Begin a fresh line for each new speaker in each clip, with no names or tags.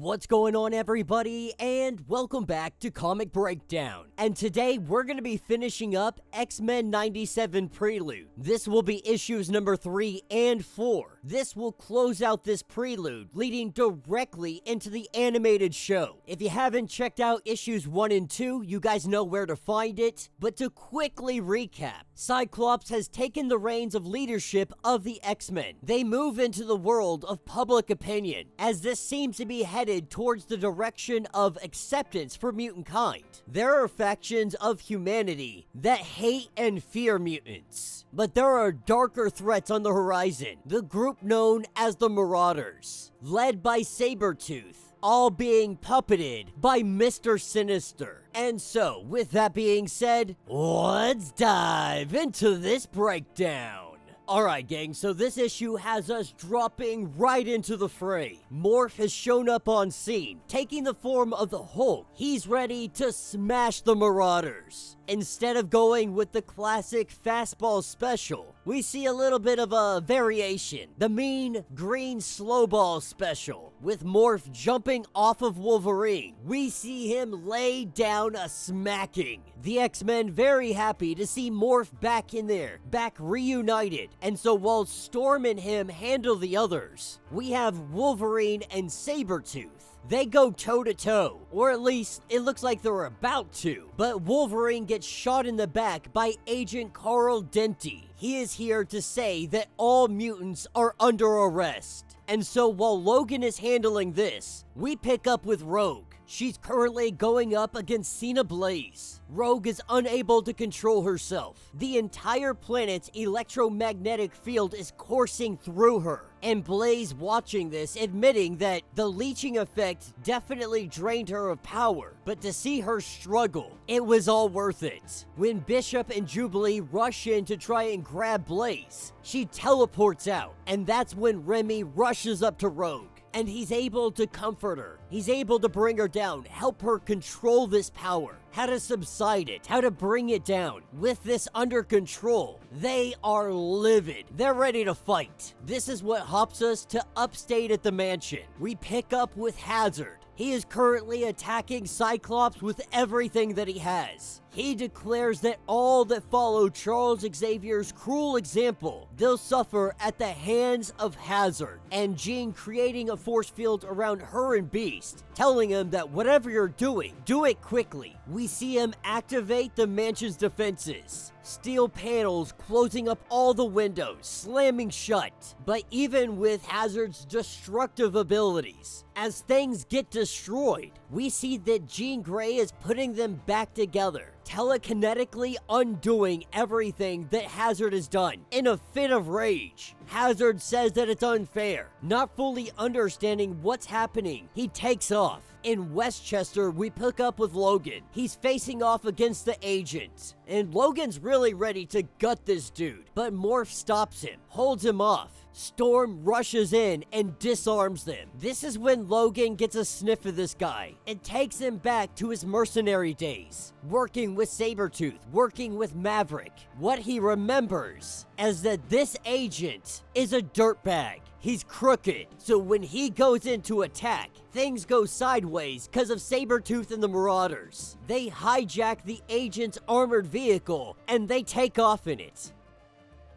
What's going on, everybody, and welcome back to Comic Breakdown. And today we're going to be finishing up X-Men 97 Prelude. This will be issues number 3 and 4. This will close out this prelude, leading directly into the animated show. If you haven't checked out issues 1 and 2, you guys know where to find it. But to quickly recap, Cyclops has taken the reins of leadership of the X-Men. They move into the world of public opinion, as this seems to be headed towards the direction of acceptance for mutant kind. There are factions of humanity that hate and fear mutants, but there are darker threats on the horizon. The group known as the Marauders, led by Sabretooth, all being puppeted by Mr. Sinister. And so, with that being said, let's dive into this breakdown. Alright gang, so this issue has us dropping right into the fray. Morph has shown up on scene, taking the form of the Hulk. He's ready to smash the Marauders. Instead of going with the classic fastball special, we see a little bit of a variation. The mean green slowball special, with Morph jumping off of Wolverine. We see him lay down a smacking. The X-Men very happy to see Morph back in there, back reunited. And so while Storm and him handle the others, we have Wolverine and Sabretooth. They go toe-to-toe, or at least it looks like they're about to. But Wolverine gets shot in the back by Agent Carl Denty. He is here to say that all mutants are under arrest. And so while Logan is handling this, we pick up with Rogue. She's currently going up against Cena Blaze. Rogue is unable to control herself. The entire planet's electromagnetic field is coursing through her. And Blaze, watching this, admitting that the leeching effect definitely drained her of power. But to see her struggle, it was all worth it. When Bishop and Jubilee rush in to try and grab Blaze, she teleports out. And that's when Remy rushes up to Rogue. And he's able to comfort her. He's able to bring her down, help her control this power, how to subside it, how to bring it down. With this under control, they are livid. They're ready to fight. This is what hops us to upstate at the mansion. We pick up with Hazard. He is currently attacking Cyclops with everything that he has. He declares that all that follow Charles Xavier's cruel example, they'll suffer at the hands of Hazard. And Jean creating a force field around her and Beast, telling him that whatever you're doing, do it quickly. We see him activate the mansion's defenses. Steel panels closing up all the windows, slamming shut. But even with Hazard's destructive abilities, as things get destroyed, we see that Jean Grey is putting them back together, telekinetically undoing everything that Hazard has done. In a fit of rage, Hazard says that it's unfair. Not fully understanding what's happening, he takes off. In Westchester, we pick up with Logan. He's facing off against the agent, and Logan's really ready to gut this dude, but Morph stops him, holds him off. Storm rushes in and disarms them. This is when Logan gets a sniff of this guy and takes him back to his mercenary days, working with Sabretooth, working with Maverick. What he remembers is that this agent is a dirtbag. He's crooked, so when he goes into attack, things go sideways because of Sabretooth and the Marauders. They hijack the agent's armored vehicle and they take off in it.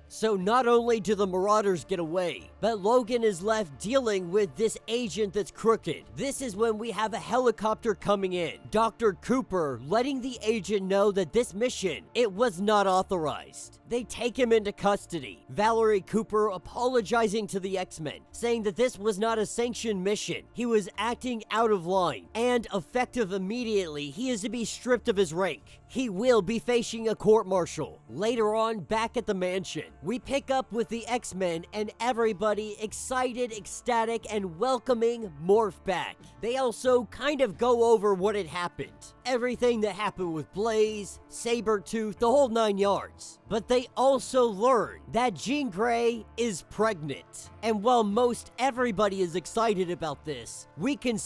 So not only do the Marauders get away, but Logan is left dealing with this agent that's crooked. This is when we have a helicopter coming in. Dr. Cooper letting the agent know that this mission, it was not authorized. They take him into custody. Valerie Cooper apologizing to the X-Men, saying that this was not a sanctioned mission. He was acting out of line, and effective immediately, he is to be stripped of his rank. He will be facing a court-martial. Later on, back at the mansion, we pick up with the X-Men and everybody excited, ecstatic, and welcoming Morph back. They also kind of go over what had happened. Everything that happened with Blaze, Sabretooth, the whole 9 yards. But they also learn that Jean Grey is pregnant. And while most everybody is excited about this, we can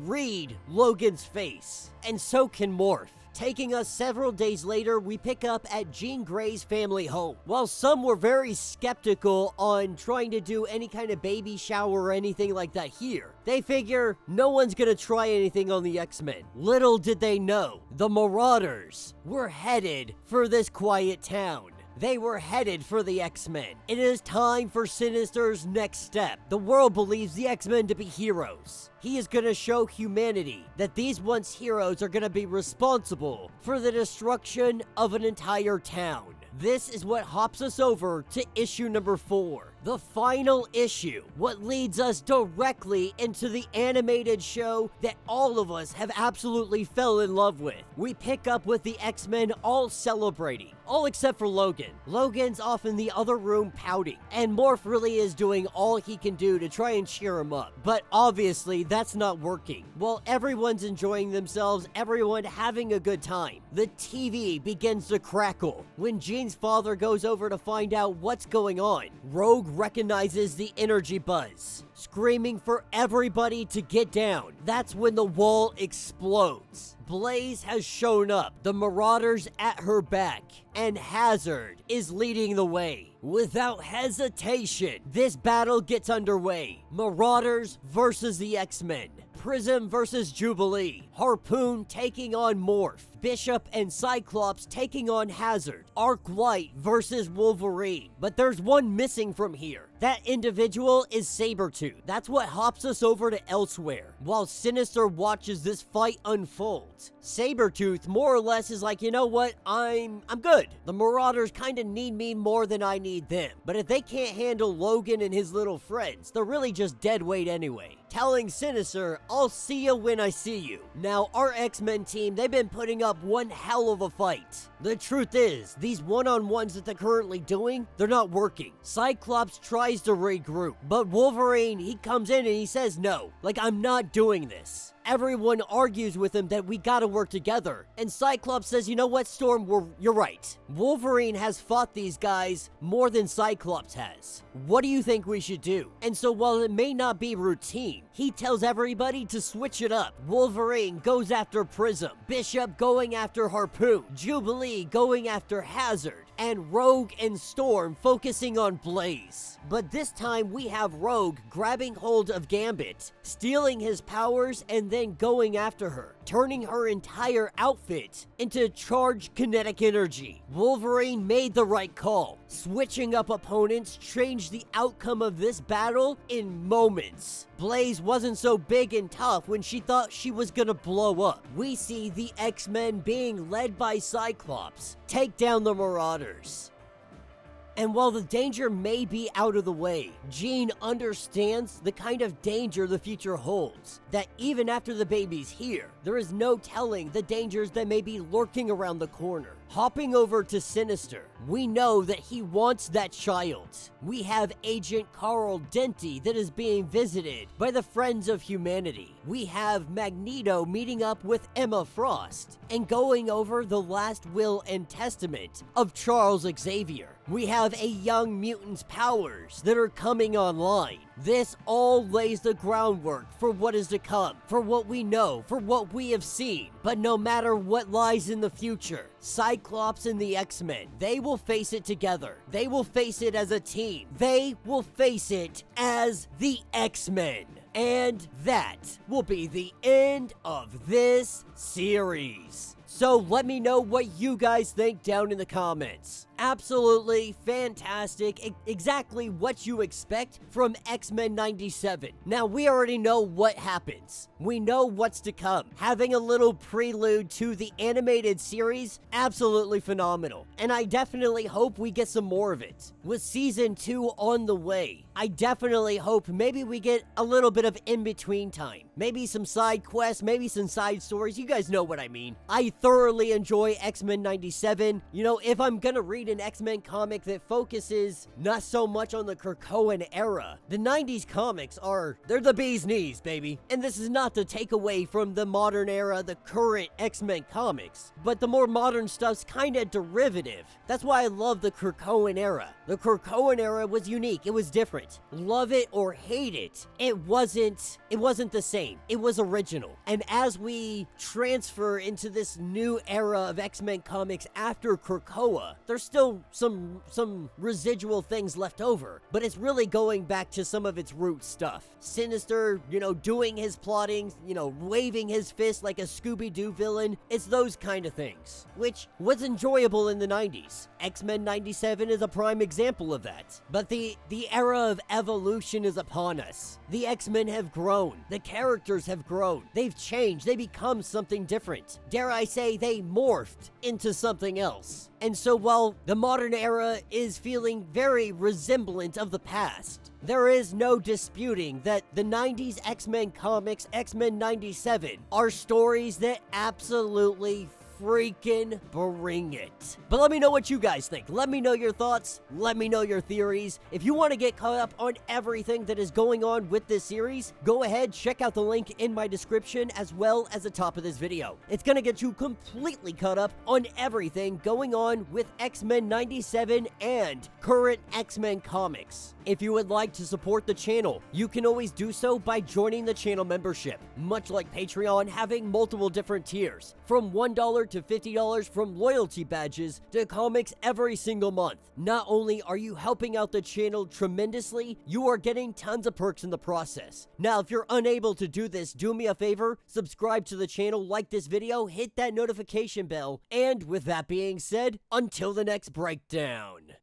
read Logan's face. And so can Morph. Taking us several days later, we pick up at Jean Grey's family home. While some were very skeptical on trying to do any kind of baby shower or anything like that here, they figure no one's gonna try anything on the X-Men. Little did they know, the Marauders were headed for this quiet town. They were headed for the X-Men. It is time for Sinister's next step. The world believes the X-Men to be heroes. He is going to show humanity that these once heroes are going to be responsible for the destruction of an entire town. This is what hops us over to issue number 4. The final issue, what leads us directly into the animated show that all of us have absolutely fell in love with. We pick up with the X-Men all celebrating, all except for Logan. Logan's off in the other room pouting, and Morph really is doing all he can do to try and cheer him up. But obviously, that's not working. While everyone's enjoying themselves, everyone having a good time, the TV begins to crackle. When Jean's father goes over to find out what's going on, Rogue recognizes the energy buzz, screaming for everybody to get down. That's when the wall explodes. Blaze has shown up, the Marauders at her back, and Hazard is leading the way. Without hesitation, this battle gets underway. Marauders versus the X-Men. Prism versus Jubilee. Harpoon taking on Morph. Bishop and Cyclops taking on Hazard. Arc-Light versus Wolverine. But there's one missing from here. That individual is Sabretooth. That's what hops us over to elsewhere. While Sinister watches this fight unfold, Sabretooth more or less is like, you know what, I'm good. The Marauders kind of need me more than I need them. But if they can't handle Logan and his little friends, they're really just dead weight anyway. Telling Sinister, I'll see you when I see you. Now, our X-Men team, they've been putting up one hell of a fight. The truth is, these one-on-ones that they're currently doing, they're not working. Cyclops tries to regroup, but Wolverine, he comes in and he says no. Like, I'm not doing this. Everyone argues with him that we gotta work together. And Cyclops says, you know what, Storm, you're right. Wolverine has fought these guys more than Cyclops has. What do you think we should do? And so while it may not be routine, he tells everybody to switch it up. Wolverine goes after Prism, Bishop going after Harpoon, Jubilee going after Hazard, and Rogue and Storm focusing on Blaze. But this time we have Rogue grabbing hold of Gambit, stealing his powers, and then going after her, turning her entire outfit into charged kinetic energy. Wolverine made the right call. Switching up opponents changed the outcome of this battle in moments. Blaze wasn't so big and tough when she thought she was gonna blow up. We see the X-Men being led by Cyclops take down the Marauders. And while the danger may be out of the way, Jean understands the kind of danger the future holds. That even after the baby's here, there is no telling the dangers that may be lurking around the corner. Hopping over to Sinister, we know that he wants that child. We have Agent Carl Denty that is being visited by the Friends of Humanity. We have Magneto meeting up with Emma Frost and going over the last will and testament of Charles Xavier. We have a young mutant's powers that are coming online. This all lays the groundwork for what is to come, for what we know, for what we have seen. But no matter what lies in the future, Cyclops and the X-Men, they will face it together. They will face it as a team. They will face it as the X-Men. And that will be the end of this series. So let me know what you guys think down in the comments. Absolutely fantastic, exactly what you expect from X-Men 97. Now, we already know what happens. We know what's to come. Having a little prelude to the animated series, absolutely phenomenal. And I definitely hope we get some more of it. With season 2 on the way, I definitely hope maybe we get a little bit of in-between time. Maybe some side quests, maybe some side stories. You guys know what I mean. I thoroughly enjoy X-Men 97. You know, if I'm gonna read an X-Men comic that focuses not so much on the Krakoan era. The 90s comics they're the bee's knees, baby. And this is not to take away from the modern era, the current X-Men comics, but the more modern stuff's kinda derivative. That's why I love the Krakoan era. The Krakoan era was unique, it was different. Love it or hate it, it wasn't the same. It was original. And as we transfer into this new era of X-Men comics after Krakoa, there's still some residual things left over, but it's really going back to some of its root stuff. Sinister, doing his plotting, waving his fist like a Scooby-Doo villain. It's those kind of things, which was enjoyable in the 90s. X-Men 97 is a prime example of that. But the era of evolution is upon us. The X-Men have grown. The characters have grown. They've changed. They become something different. Dare I say, they morphed into something else. And so while the modern era is feeling very resemblant of the past, there is no disputing that the 90s X-Men comics, X-Men 97, are stories that absolutely freaking bring it. But let me know what you guys think. Let me know your thoughts. Let me know your theories. If you want to get caught up on everything that is going on with this series, go ahead, check out the link in my description as well as the top of this video. It's going to get you completely caught up on everything going on with X-Men 97 and current X-Men comics. If you would like to support the channel, you can always do so by joining the channel membership. Much like Patreon, having multiple different tiers, from $1 to $50, from loyalty badges to comics every single month. Not only are you helping out the channel tremendously, you are getting tons of perks in the process. Now, if you're unable to do this, do me a favor, subscribe to the channel, like this video, hit that notification bell, and with that being said, until the next breakdown.